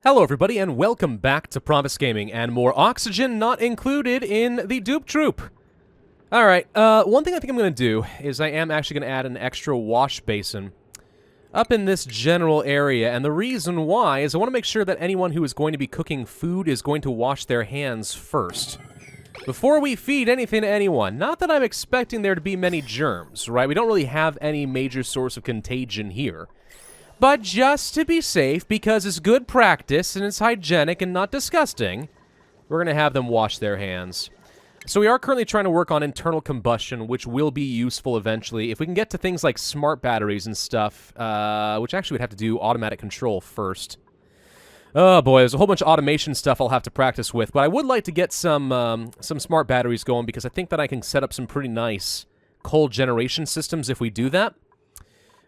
Hello everybody and welcome back to Pravus Gaming and more oxygen not included in the Dupe Troupe. Alright, one thing I think I'm going to do is I am actually going to add an extra wash basin up in this general area, and the reason why is I want to make sure that anyone who is going to be cooking food is going to wash their hands first before we feed anything to anyone. Not that I'm expecting there to be many germs, right? We don't really have any major source of contagion here. But just to be safe, because it's good practice and it's hygienic and not disgusting, we're going to have them wash their hands. So we are currently trying to work on internal combustion, which will be useful eventually. If we can get to things like smart batteries and stuff, which actually would have to do automatic control first. Oh boy, there's a whole bunch of automation stuff I'll have to practice with, but I would like to get some smart batteries going because I think that I can set up some pretty nice cold generation systems if we do that.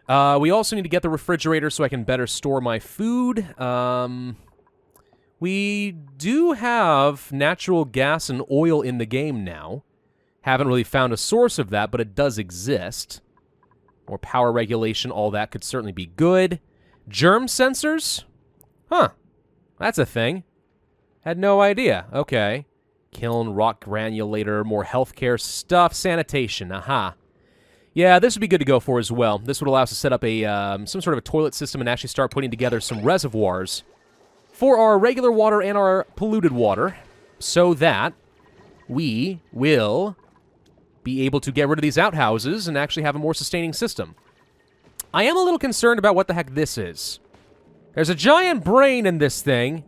We also need to get the refrigerator so I can better store my food. We do have natural gas and oil in the game now. Haven't really found a source of that, but it does exist. More power regulation, all that could certainly be good. Germ sensors? Huh. That's a thing. Had no idea. Okay. Kiln, rock granulator, more healthcare stuff, sanitation. Aha. Yeah, this would be good to go for as well. This would allow us to set up a some sort of a toilet system and actually start putting together some reservoirs for our regular water and our polluted water so that we will be able to get rid of these outhouses and actually have a more sustaining system. I am a little concerned about what the heck this is. There's a giant brain in this thing.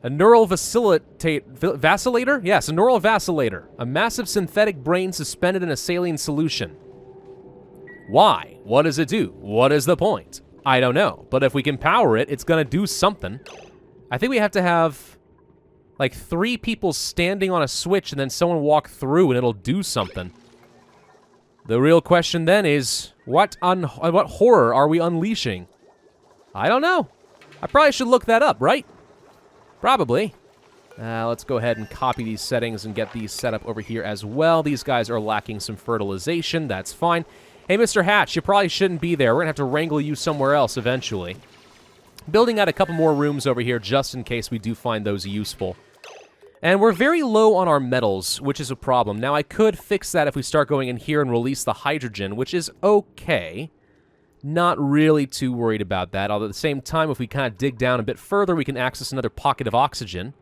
A neural vacillator? Yes, a neural vacillator. A massive synthetic brain suspended in a saline solution. Why? What does it do? What is the point? I don't know. But if we can power it, it's going to do something. I think we have to have, like, 3 people standing on a switch and then someone walk through and it'll do something. The real question then is, what horror are we unleashing? I don't know. I probably should look that up, right? Probably. Let's go ahead and copy these settings and get these set up over here as well. These guys are lacking some fertilization. That's fine. Hey, Mr. Hatch, you probably shouldn't be there. We're going to have to wrangle you somewhere else eventually. Building out a couple more rooms over here just in case we do find those useful. And we're very low on our metals, which is a problem. Now, I could fix that if we start going in here and release the hydrogen, which is okay. Not really too worried about that. Although at the same time, if we kind of dig down a bit further, we can access another pocket of oxygen.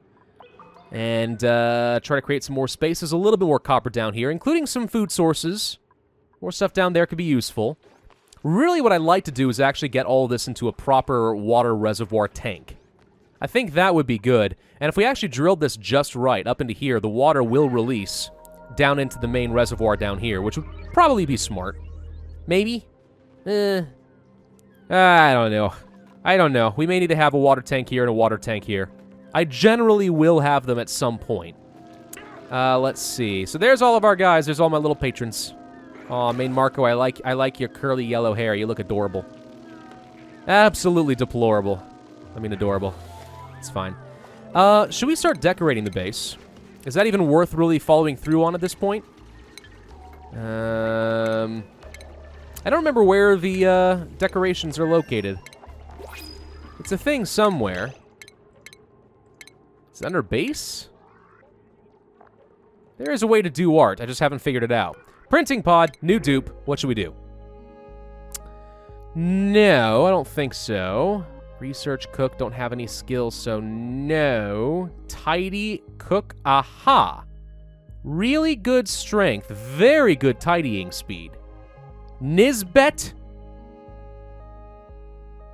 And try to create some more space. There's a little bit more copper down here, including some food sources. More stuff down there could be useful. Really what I'd like to do is actually get all of this into a proper water reservoir tank. I think that would be good. And if we actually drilled this just right up into here, the water will release down into the main reservoir down here, which would probably be smart. Maybe? I don't know. I don't know. We may need to have a water tank here and a water tank here. I generally will have them at some point. Let's see. So there's all of our guys. There's all my little patrons. Aw, Main Marco, I like your curly yellow hair. You look adorable. Absolutely deplorable. I mean adorable. It's fine. Should we start decorating the base? Is that even worth really following through on at this point? I don't remember where the decorations are located. It's a thing somewhere. Is it under base? There is a way to do art. I just haven't figured it out. Printing pod, new dupe. What should we do? No, I don't think so. Research, cook, don't have any skills, so no. Tidy, cook, aha. Really good strength, very good tidying speed. Nisbet?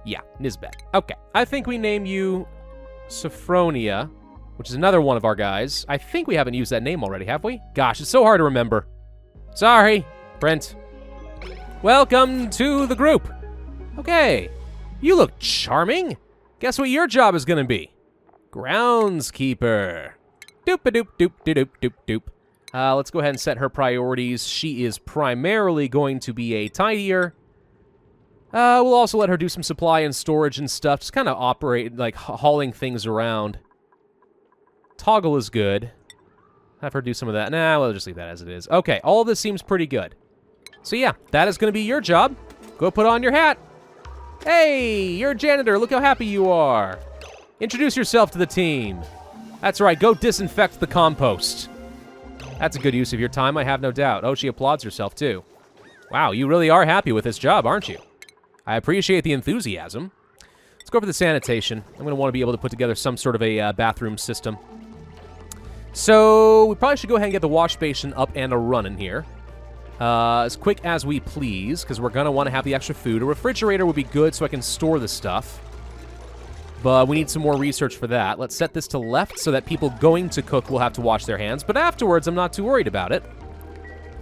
Yeah, Nisbet. Okay, I think we name you Sophronia, which is another one of our guys. I think we haven't used that name already, have we? Gosh, it's so hard to remember. Sorry, Brent. Welcome to the group. Okay, you look charming. Guess what your job is gonna be? Groundskeeper. Doop-a-doop-doop-de-doop-doop-doop. Let's go ahead and set her priorities. She is primarily going to be a tidier. We'll also let her do some supply and storage and stuff. Just kind of operate, like, hauling things around. Toggle is good. Have her do some of that. Nah, we'll just leave that as it is. Okay, all of this seems pretty good. So yeah, that is going to be your job. Go put on your hat. Hey, you're a janitor. Look how happy you are. Introduce yourself to the team. That's right, go disinfect the compost. That's a good use of your time, I have no doubt. Oh, she applauds herself, too. Wow, you really are happy with this job, aren't you? I appreciate the enthusiasm. Let's go for the sanitation. I'm going to want to be able to put together some sort of a bathroom system. So, we probably should go ahead and get the wash basin up and a-running here. As quick as we please, because we're going to want to have the extra food. A refrigerator would be good so I can store the stuff. But we need some more research for that. Let's set this to left so that people going to cook will have to wash their hands. But afterwards, I'm not too worried about it.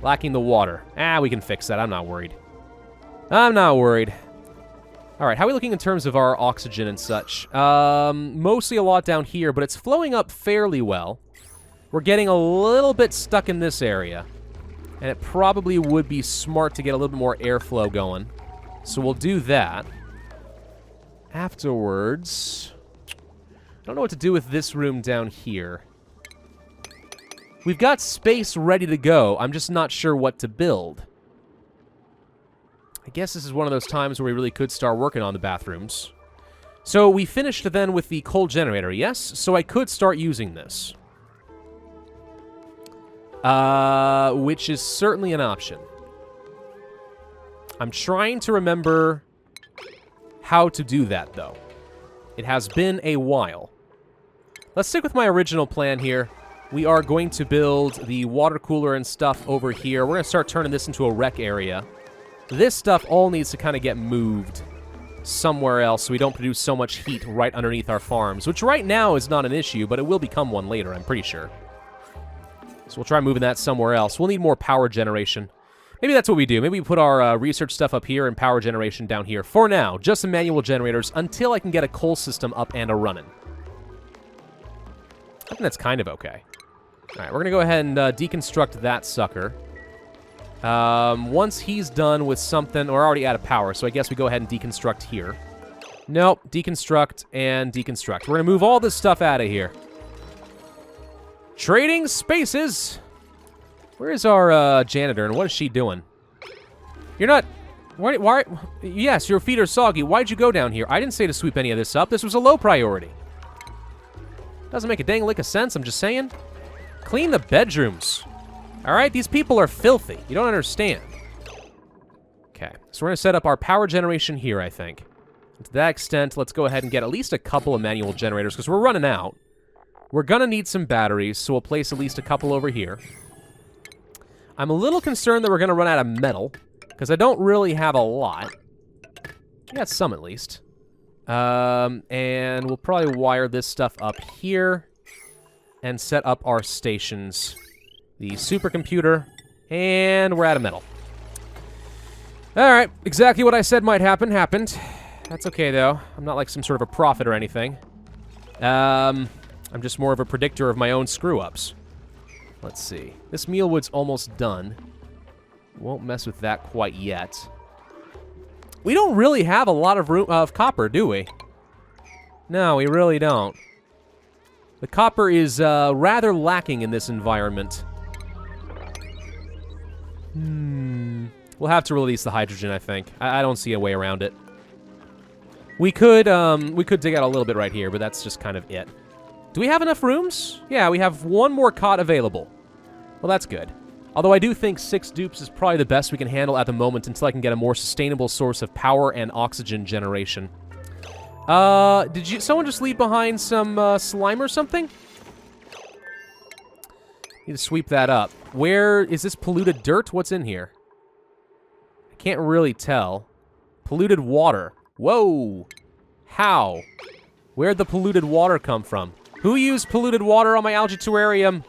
Lacking the water. We can fix that. I'm not worried. I'm not worried. All right, how are we looking in terms of our oxygen and such? Mostly a lot down here, but it's flowing up fairly well. We're getting a little bit stuck in this area. And it probably would be smart to get a little bit more airflow going. So we'll do that. Afterwards, I don't know what to do with this room down here. We've got space ready to go. I'm just not sure what to build. I guess this is one of those times where we really could start working on the bathrooms. So we finished then with the coal generator, yes? So I could start using this. Which is certainly an option. I'm trying to remember how to do that, though. It has been a while. Let's stick with my original plan here. We are going to build the water cooler and stuff over here. We're going to start turning this into a rec area. This stuff all needs to kind of get moved somewhere else so we don't produce so much heat right underneath our farms, which right now is not an issue, but it will become one later, I'm pretty sure. So we'll try moving that somewhere else. We'll need more power generation. Maybe that's what we do. Maybe we put our research stuff up here and power generation down here. For now, just some manual generators until I can get a coal system up and a-running. I think that's kind of okay. All right, we're going to go ahead and deconstruct that sucker. Once he's done with something, we're already out of power, so I guess we go ahead and deconstruct here. Nope, deconstruct and deconstruct. We're going to move all this stuff out of here. Trading spaces! Where is our janitor, and what is she doing? You're not... Why? Yes, your feet are soggy. Why'd you go down here? I didn't say to sweep any of this up. This was a low priority. Doesn't make a dang lick of sense, I'm just saying. Clean the bedrooms. Alright, these people are filthy. You don't understand. Okay, so we're going to set up our power generation here, I think. And to that extent, let's go ahead and get at least a couple of manual generators, because we're running out. We're going to need some batteries, so we'll place at least a couple over here. I'm a little concerned that we're going to run out of metal, because I don't really have a lot. I got some, at least. And we'll probably wire this stuff up here and set up our stations. The supercomputer, and we're out of metal. All right, exactly what I said might happen, happened. That's okay, though. I'm not like some sort of a prophet or anything. I'm just more of a predictor of my own screw-ups. Let's see. This mealwood's almost done. Won't mess with that quite yet. We don't really have a lot of room of copper, do we? No, we really don't. The copper is rather lacking in this environment. We'll have to release the hydrogen, I think. I don't see a way around it. We could dig out a little bit right here, but that's just kind of it. Do we have enough rooms? Yeah, we have one more cot available. Well, that's good. Although I do think 6 dupes is probably the best we can handle at the moment until I can get a more sustainable source of power and oxygen generation. Did someone just leave behind some slime or something? Need to sweep that up. Where is this polluted dirt? What's in here? I can't really tell. Polluted water. Whoa! How? Where'd the polluted water come from? Who used polluted water on my algae terrarium?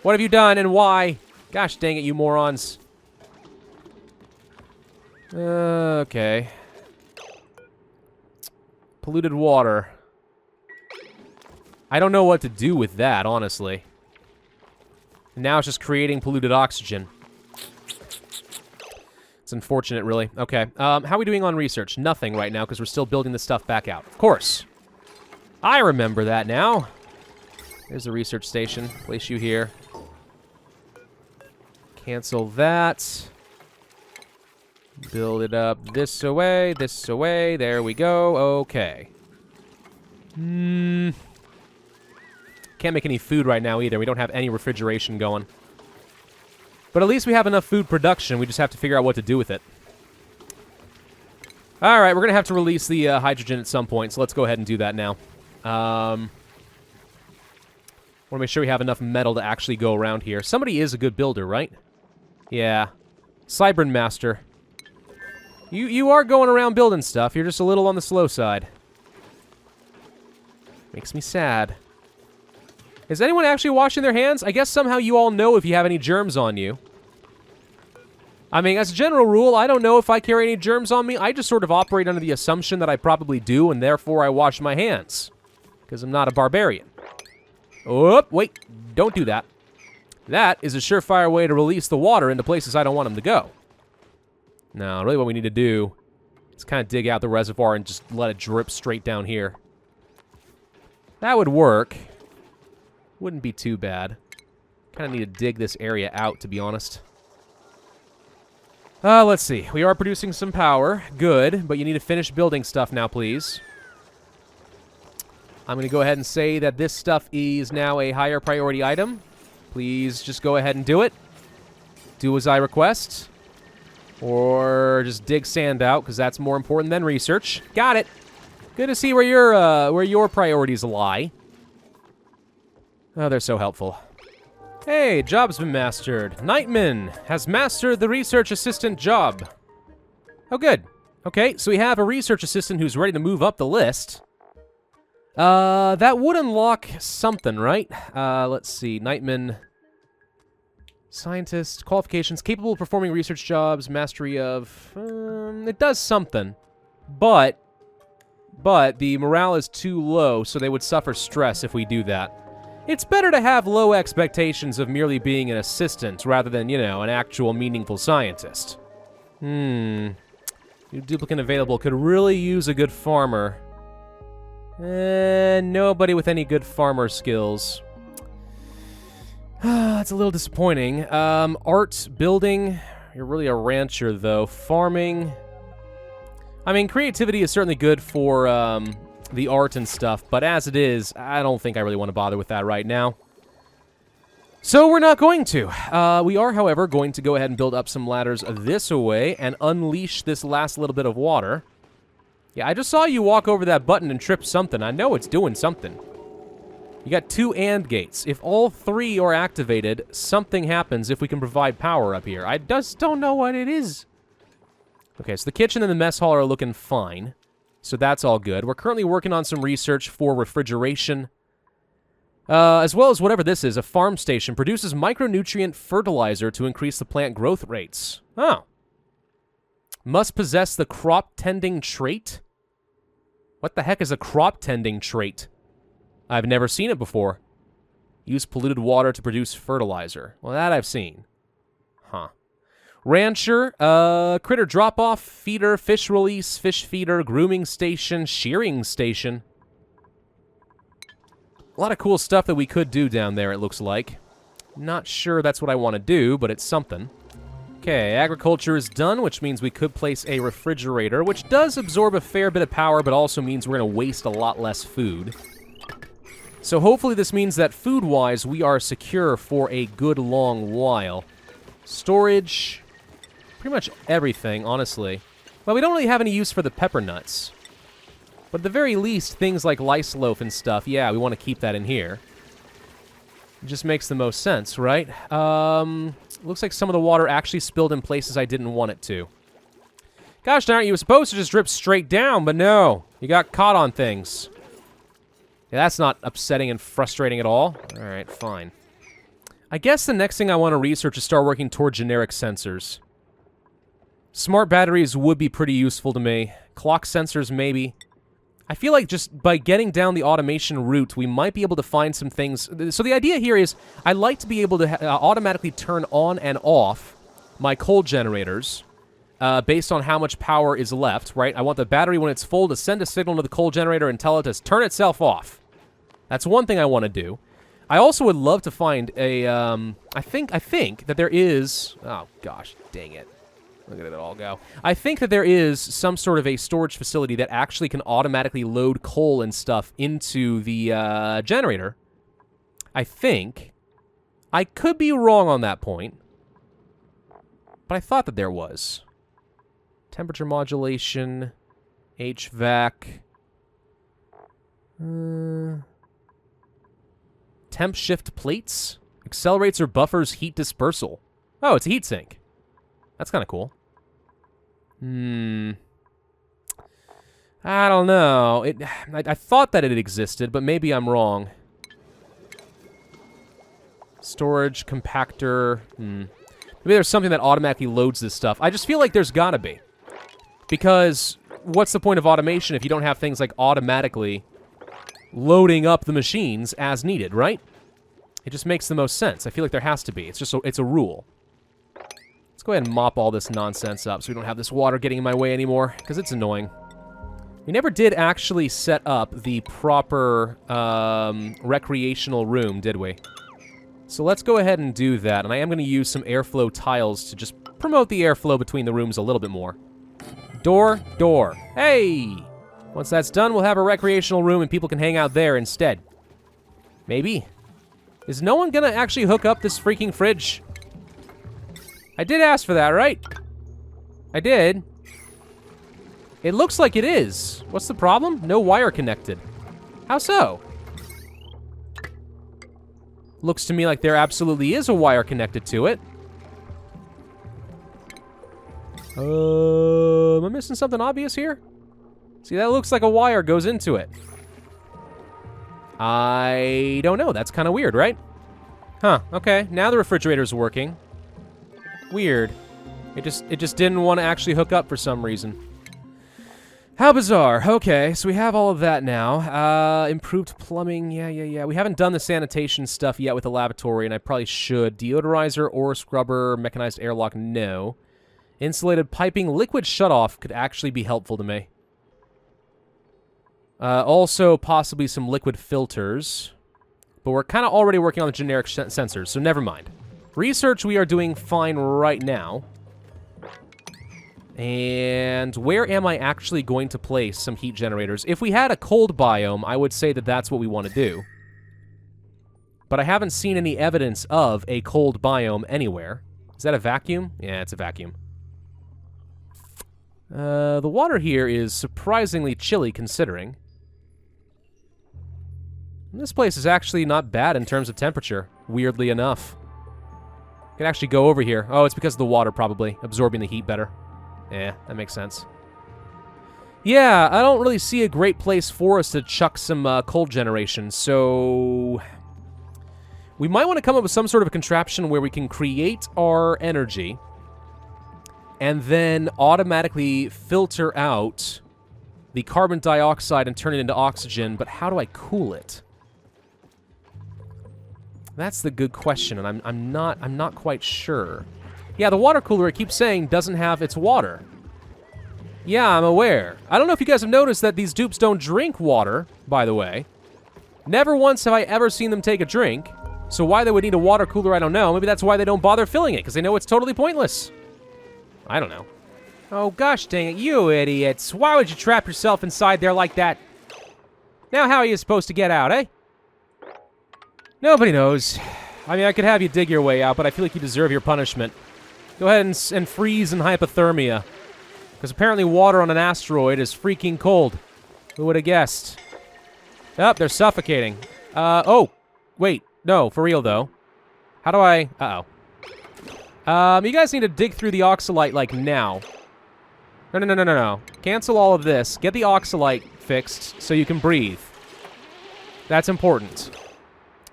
What have you done and why? Gosh dang it, you morons. Okay. Polluted water. I don't know what to do with that, honestly. Now it's just creating polluted oxygen. It's unfortunate, really. Okay, how are we doing on research? Nothing right now, because we're still building this stuff back out. Of course. I remember that now. There's the research station. Place you here. Cancel that. Build it up this away, there we go. Okay. Can't make any food right now either. We don't have any refrigeration going. But at least we have enough food production. We just have to figure out what to do with it. All right, we're going to have to release the hydrogen at some point, so let's go ahead and do that now. Want to make sure we have enough metal to actually go around here. Somebody is a good builder, right? Yeah. Cybern Master. You are going around building stuff. You're just a little on the slow side. Makes me sad. Is anyone actually washing their hands? I guess somehow you all know if you have any germs on you. I mean, as a general rule, I don't know if I carry any germs on me. I just sort of operate under the assumption that I probably do, and therefore I wash my hands. Because I'm not a barbarian. Oh, wait. Don't do that. That is a surefire way to release the water into places I don't want them to go. No, really what we need to do is kind of dig out the reservoir and just let it drip straight down here. That would work. Wouldn't be too bad. Kind of need to dig this area out, to be honest. Let's see. We are producing some power. Good, but you need to finish building stuff now, please. I'm going to go ahead and say that this stuff is now a higher priority item. Please just go ahead and do it. Do as I request. Or just dig sand out, because that's more important than research. Got it. Good to see where your priorities lie. Oh, they're so helpful. Hey, job's been mastered. Nightman has mastered the research assistant job. Oh, good. Okay, so we have a research assistant who's ready to move up the list. That would unlock something, right? Let's see. Nightman. Scientist. Qualifications. Capable of performing research jobs. Mastery of... it does something. But the morale is too low, so they would suffer stress if we do that. It's better to have low expectations of merely being an assistant rather than, you know, an actual meaningful scientist. New duplicate available. Could really use a good farmer. Nobody with any good farmer skills. That's a little disappointing. Art, building. You're really a rancher, though. Farming. I mean, creativity is certainly good for, the art and stuff, but as it is, I don't think I really want to bother with that right now. So we're not going to. We are, however, going to go ahead and build up some ladders this way and unleash this last little bit of water. Yeah, I just saw you walk over that button and trip something. I know it's doing something. You got 2 AND gates. If all 3 are activated, something happens if we can provide power up here. I just don't know what it is. Okay, so the kitchen and the mess hall are looking fine. So that's all good. We're currently working on some research for refrigeration. As well as whatever this is, a farm station produces micronutrient fertilizer to increase the plant growth rates. Oh. Must possess the crop tending trait? What the heck is a crop tending trait? I've never seen it before. Use polluted water to produce fertilizer. Well, that I've seen. Huh. Rancher, critter drop-off, feeder, fish release, fish feeder, grooming station, shearing station. A lot of cool stuff that we could do down there, it looks like. Not sure that's what I want to do, but it's something. Okay, agriculture is done, which means we could place a refrigerator, which does absorb a fair bit of power, but also means we're going to waste a lot less food. So hopefully this means that food-wise, we are secure for a good long while. Storage... pretty much everything, honestly. Well, we don't really have any use for the pepper nuts. But at the very least, things like lice loaf and stuff, yeah, we want to keep that in here. It just makes the most sense, right? Looks like some of the water actually spilled in places I didn't want it to. Gosh darn it, you were supposed to just drip straight down, but no. You got caught on things. Yeah, that's not upsetting and frustrating at all. Alright, fine. I guess the next thing I want to research is start working toward generic sensors. Smart batteries would be pretty useful to me. Clock sensors, maybe. I feel like just by getting down the automation route, we might be able to find some things. So the idea here is I like to be able to automatically turn on and off my coal generators based on how much power is left, right? I want the battery, when it's full, to send a signal to the coal generator and tell it to turn itself off. That's one thing I want to do. I also would love to find a, I think that there is, oh gosh, dang it. Look at it all go. I think that there is some sort of a storage facility that actually can automatically load coal and stuff into the generator I think. I could be wrong on that point. But I thought that there was. Temperature modulation. HVAC. Temp shift plates. Accelerates or buffers heat dispersal. Oh, it's a heat sink. That's kind of cool. I don't know. I thought that it existed, but maybe I'm wrong. Storage, compactor. Maybe there's something that automatically loads this stuff. I just feel like there's gotta be. Because what's the point of automation if you don't have things like automatically loading up the machines as needed, right? It just makes the most sense. I feel like there has to be. It's a rule. Let's go ahead and mop all this nonsense up so we don't have this water getting in my way anymore, because it's annoying. We never did actually set up the proper recreational room, did we? So let's go ahead and do that, and I am going to use some airflow tiles to just promote the airflow between the rooms a little bit more. Door, door. Hey! Once that's done, we'll have a recreational room and people can hang out there instead. Maybe. Is no one going to actually hook up this freaking fridge? I did ask for that, right? I did. It looks like it is. What's the problem? No wire connected. How so? Looks to me like there absolutely is a wire connected to it. Am I missing something obvious here? See, that looks like a wire goes into it. I don't know. That's kind of weird, right? Huh, okay. Now the refrigerator's working. Weird. It just didn't want to actually hook up for some reason. How bizarre. Okay, so we have all of that now. Improved plumbing. Yeah. We haven't done the sanitation stuff yet with the lavatory, and I probably should. Deodorizer or scrubber, mechanized airlock, no. Insulated piping, liquid shutoff could actually be helpful to me. Also, possibly some liquid filters. But we're kind of already working on the generic sensors, so never mind. Research we are doing fine right now. And where am I actually going to place some heat generators? If we had a cold biome, I would say that that's what we want to do. But I haven't seen any evidence of a cold biome anywhere. Is that a vacuum? Yeah, it's a vacuum. The water here is surprisingly chilly, considering. This place is actually not bad in terms of temperature, weirdly enough. I can actually go over here. Oh, it's because of the water, probably. Absorbing the heat better. Yeah, that makes sense. Yeah, I don't really see a great place for us to chuck some cold generation, so... we might want to come up with some sort of a contraption where we can create our energy and then automatically filter out the carbon dioxide and turn it into oxygen, but how do I cool it? That's the good question, and I'm not quite sure. Yeah, the water cooler, it keeps saying, doesn't have its water. Yeah, I'm aware. I don't know if you guys have noticed that these dupes don't drink water, by the way. Never once have I ever seen them take a drink. So why they would need a water cooler, I don't know. Maybe that's why they don't bother filling it, because they know it's totally pointless. I don't know. Oh, gosh dang it, you idiots. Why would you trap yourself inside there like that? Now how are you supposed to get out, eh? Nobody knows. I mean, I could have you dig your way out, but I feel like you deserve your punishment. Go ahead and freeze in hypothermia. Because apparently water on an asteroid is freaking cold. Who would have guessed? Oh, they're suffocating. Oh, wait. No, for real, though. How do I... Uh-oh. You guys need to dig through the oxalite, like, now. No. Cancel all of this. Get the oxalite fixed so you can breathe. That's important.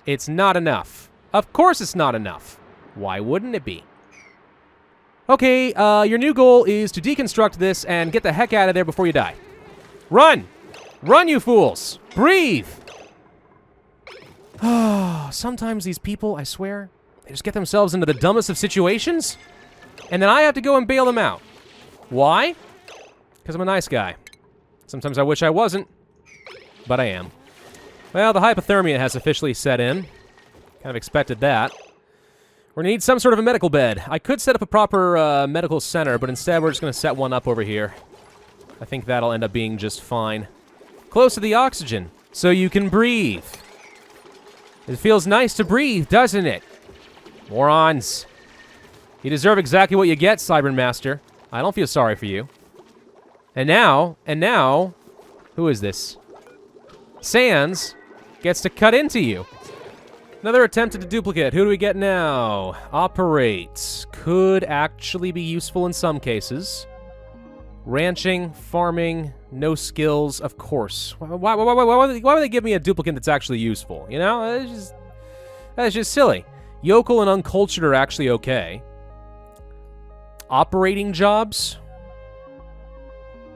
It's not enough. Of course it's not enough. Why wouldn't it be? Okay, your new goal is to deconstruct this and get the heck out of there before you die. Run! Run, you fools! Breathe! Oh, sometimes these people, I swear, they just get themselves into the dumbest of situations, and then I have to go and bail them out. Why? Because I'm a nice guy. Sometimes I wish I wasn't, but I am. Well, the hypothermia has officially set in. Kind of expected that. We're going to need some sort of a medical bed. I could set up a proper medical center, but instead we're just going to set one up over here. I think that'll end up being just fine. Close to the oxygen, so you can breathe. It feels nice to breathe, doesn't it? Morons. You deserve exactly what you get, Cybern Master. I don't feel sorry for you. And now, who is this? Sans gets to cut into you. Another attempt at a duplicate. Who do we get now? Operate. Could actually be useful in some cases. Ranching, farming, no skills, of course. Why would they give me a duplicate that's actually useful? You know, that's just silly. Yokel and uncultured are actually okay. Operating jobs?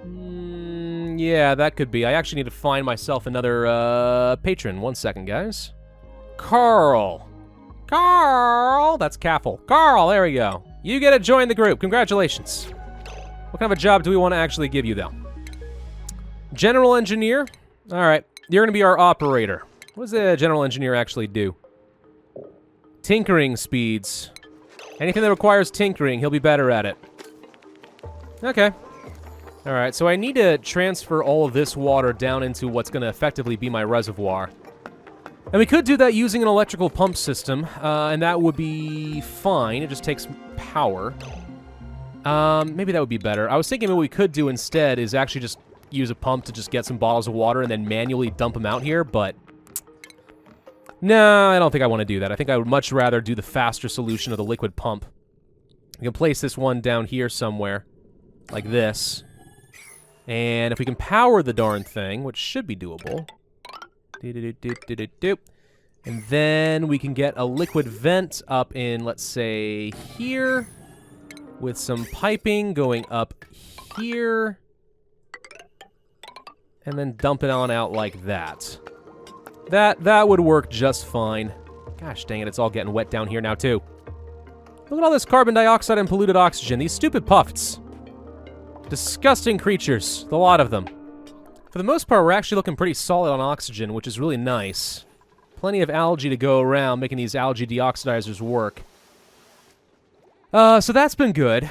Yeah, that could be. I actually need to find myself another patron. 1 second, guys. Carl! That's Caffel. Carl, there we go. You get to join the group. Congratulations. What kind of a job do we want to actually give you, though? General engineer? Alright, you're going to be our operator. What does the general engineer actually do? Tinkering speeds. Anything that requires tinkering, he'll be better at it. Okay. Alright, so I need to transfer all of this water down into what's going to effectively be my reservoir. And we could do that using an electrical pump system, and that would be fine. It just takes power. Maybe that would be better. I was thinking what we could do instead is actually just use a pump to just get some bottles of water and then manually dump them out here, but... No, I don't think I want to do that. I think I would much rather do the faster solution of the liquid pump. We can place this one down here somewhere, like this. And if we can power the darn thing, which should be doable... And then we can get a liquid vent up in, let's say, here, with some piping going up here, and then dump it on out like that. That would work just fine. Gosh dang it, it's all getting wet down here now, too. Look at all this carbon dioxide and polluted oxygen. These stupid puffs. Disgusting creatures, the lot of them. For the most part, we're actually looking pretty solid on oxygen, which is really nice. Plenty of algae to go around, making these algae deoxidizers work. So that's been good.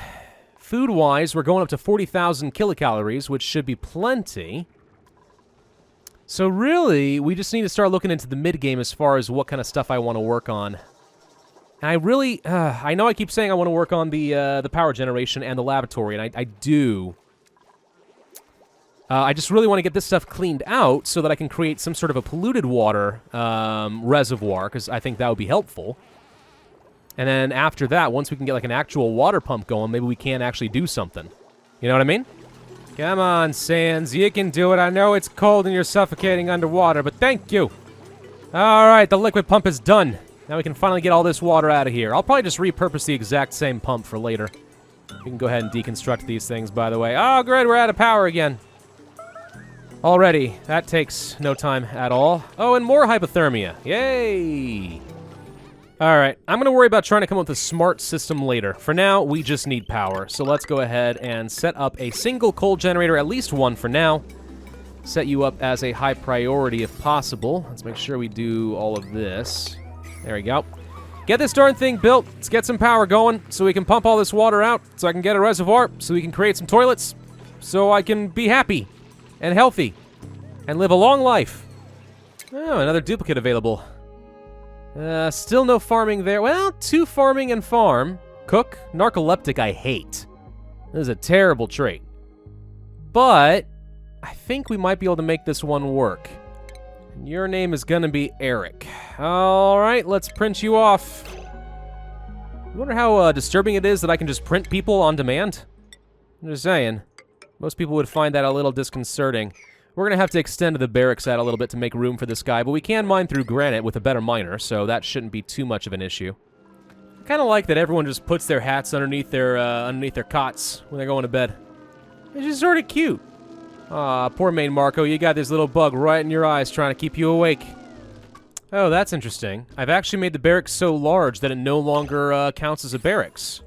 Food-wise, we're going up to 40,000 kilocalories, which should be plenty. So really, we just need to start looking into the mid-game as far as what kind of stuff I want to work on. And I really, I know I keep saying I want to work on the power generation and the lavatory, and I do. I just really want to get this stuff cleaned out so that I can create some sort of a polluted water reservoir, because I think that would be helpful. And then after that, once we can get like an actual water pump going, maybe we can actually do something. You know what I mean? Come on, Sans, you can do it. I know it's cold and you're suffocating underwater, but thank you. All right, the liquid pump is done. Now we can finally get all this water out of here. I'll probably just repurpose the exact same pump for later. We can go ahead and deconstruct these things, by the way. Oh, great, we're out of power again. Already, that takes no time at all. Oh, and more hypothermia. Yay! Alright, I'm going to worry about trying to come up with a smart system later. For now, we just need power. So let's go ahead and set up a single coal generator, at least one for now. Set you up as a high priority if possible. Let's make sure we do all of this. There we go. Get this darn thing built. Let's get some power going so we can pump all this water out, so I can get a reservoir, so we can create some toilets, so I can be happy and healthy and live a long life. Oh, another duplicate available. Still no farming there. Well, 2 farming and farm. Cook. Narcoleptic I hate. This is a terrible trait. But I think we might be able to make this one work. And your name is gonna be Eric. Alright, let's print you off. I wonder how disturbing it is that I can just print people on demand. I'm just saying. Most people would find that a little disconcerting. We're going to have to extend the barracks out a little bit to make room for this guy, but we can mine through granite with a better miner, so that shouldn't be too much of an issue. I kind of like that everyone just puts their hats underneath their cots when they're going to bed. It's just sort of cute. Aw, poor main Marco, you got this little bug right in your eyes trying to keep you awake. Oh, that's interesting. I've actually made the barracks so large that it no longer counts as a barracks.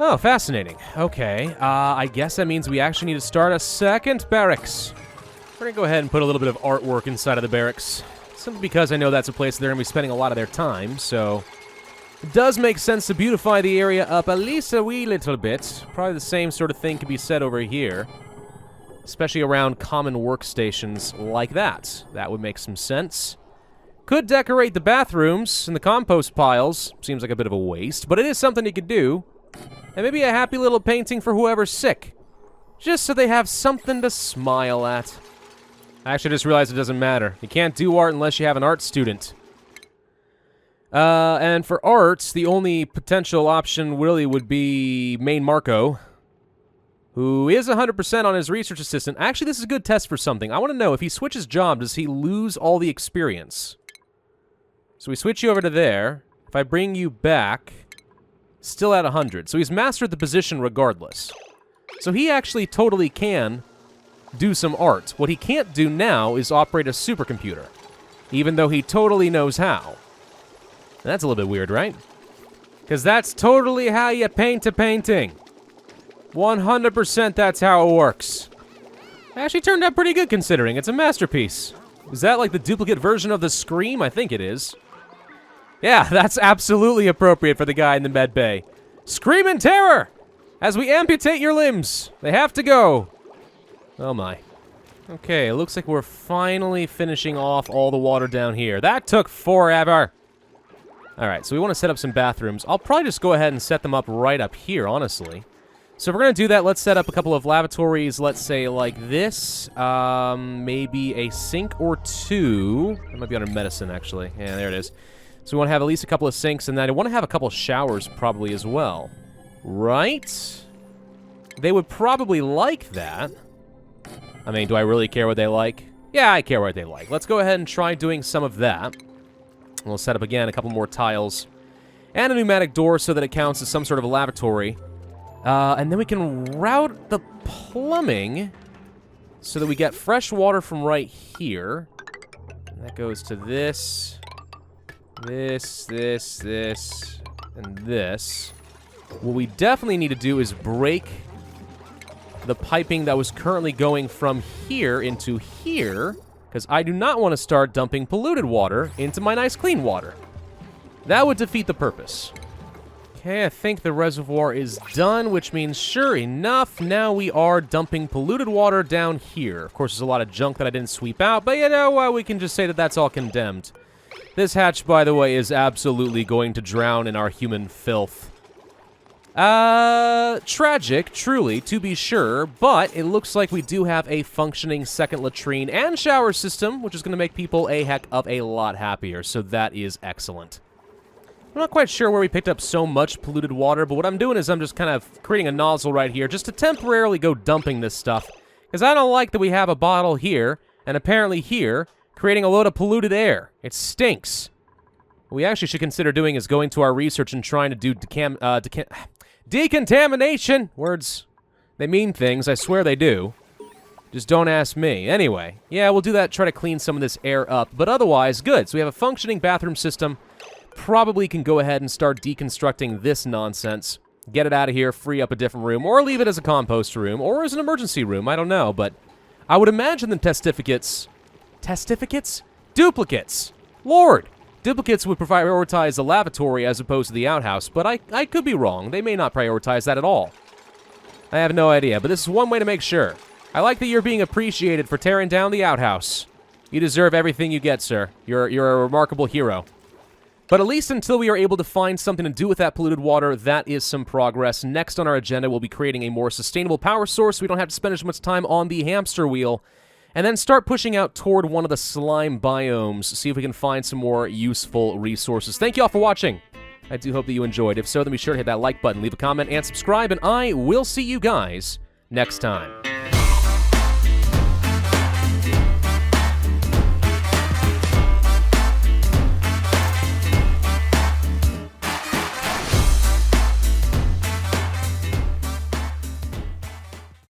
Oh, fascinating. Okay, I guess that means we actually need to start a second barracks. We're gonna go ahead and put a little bit of artwork inside of the barracks. Simply because I know that's a place they're gonna be spending a lot of their time, so... It does make sense to beautify the area up at least a wee little bit. Probably the same sort of thing could be said over here. Especially around common workstations like that. That would make some sense. Could decorate the bathrooms and the compost piles. Seems like a bit of a waste, but it is something you could do. And maybe a happy little painting for whoever's sick. Just so they have something to smile at. I actually just realized it doesn't matter. You can't do art unless you have an art student. And for art, the only potential option really would be Main Marco, who is 100% on his research assistant. Actually, this is a good test for something. I want to know, if he switches job, does he lose all the experience? So we switch you over to there. If I bring you back, still at 100. So he's mastered the position regardless. So he actually totally can do some art. What he can't do now is operate a supercomputer, even though he totally knows how. That's a little bit weird, right? Because that's totally how you paint a painting. 100% that's how it works. It actually turned out pretty good considering. It's a masterpiece. Is that like the duplicate version of the Scream? I think it is. Yeah, that's absolutely appropriate for the guy in the med bay. Scream in terror! As we amputate your limbs. They have to go. Oh my. Okay, it looks like we're finally finishing off all the water down here. That took forever. Alright, so we want to set up some bathrooms. I'll probably just go ahead and set them up right up here, honestly. So if we're going to do that, let's set up a couple of lavatories, let's say like this. Maybe a sink or two. That might be under medicine, actually. Yeah, there it is. So we want to have at least a couple of sinks, and then I want to have a couple of showers probably as well. Right? They would probably like that. I mean, do I really care what they like? Yeah, I care what they like. Let's go ahead and try doing some of that. We'll set up, again, a couple more tiles. And a pneumatic door so that it counts as some sort of a lavatory. And then we can route the plumbing so that we get fresh water from right here. And that goes to this, this, and this. What we definitely need to do is break the piping that was currently going from here into here, because I do not want to start dumping polluted water into my nice clean water. That would defeat the purpose. Okay, I think the reservoir is done, which means, sure enough, now we are dumping polluted water down here. Of course, there's a lot of junk that I didn't sweep out, but you know what, we can just say that that's all condemned. This hatch, by the way, is absolutely going to drown in our human filth. Tragic, truly, to be sure, but it looks like we do have a functioning second latrine and shower system, which is going to make people a heck of a lot happier, so that is excellent. I'm not quite sure where we picked up so much polluted water, but what I'm doing is I'm just kind of creating a nozzle right here just to temporarily go dumping this stuff, because I don't like that we have a bottle here, and apparently here, creating a load of polluted air. It stinks. What we actually should consider doing is going to our research and trying to do decontamination. Words, they mean things. I swear they do. Just don't ask me. Anyway, yeah, we'll do that, try to clean some of this air up. But otherwise, good. So we have a functioning bathroom system. Probably can go ahead and start deconstructing this nonsense. Get it out of here, free up a different room, or leave it as a compost room, or as an emergency room. I don't know, but I would imagine the testificates... Testificates? Duplicates! Lord! Duplicates would prioritize the lavatory as opposed to the outhouse, but I could be wrong. They may not prioritize that at all. I have no idea, but this is one way to make sure. I like that you're being appreciated for tearing down the outhouse. You deserve everything you get, sir. You're a remarkable hero. But at least until we are able to find something to do with that polluted water, that is some progress. Next on our agenda, we'll be creating a more sustainable power source so we don't have to spend as much time on the hamster wheel. And then start pushing out toward one of the slime biomes, see if we can find some more useful resources. Thank you all for watching. I do hope that you enjoyed. If so, then be sure to hit that like button, leave a comment, and subscribe, and I will see you guys next time.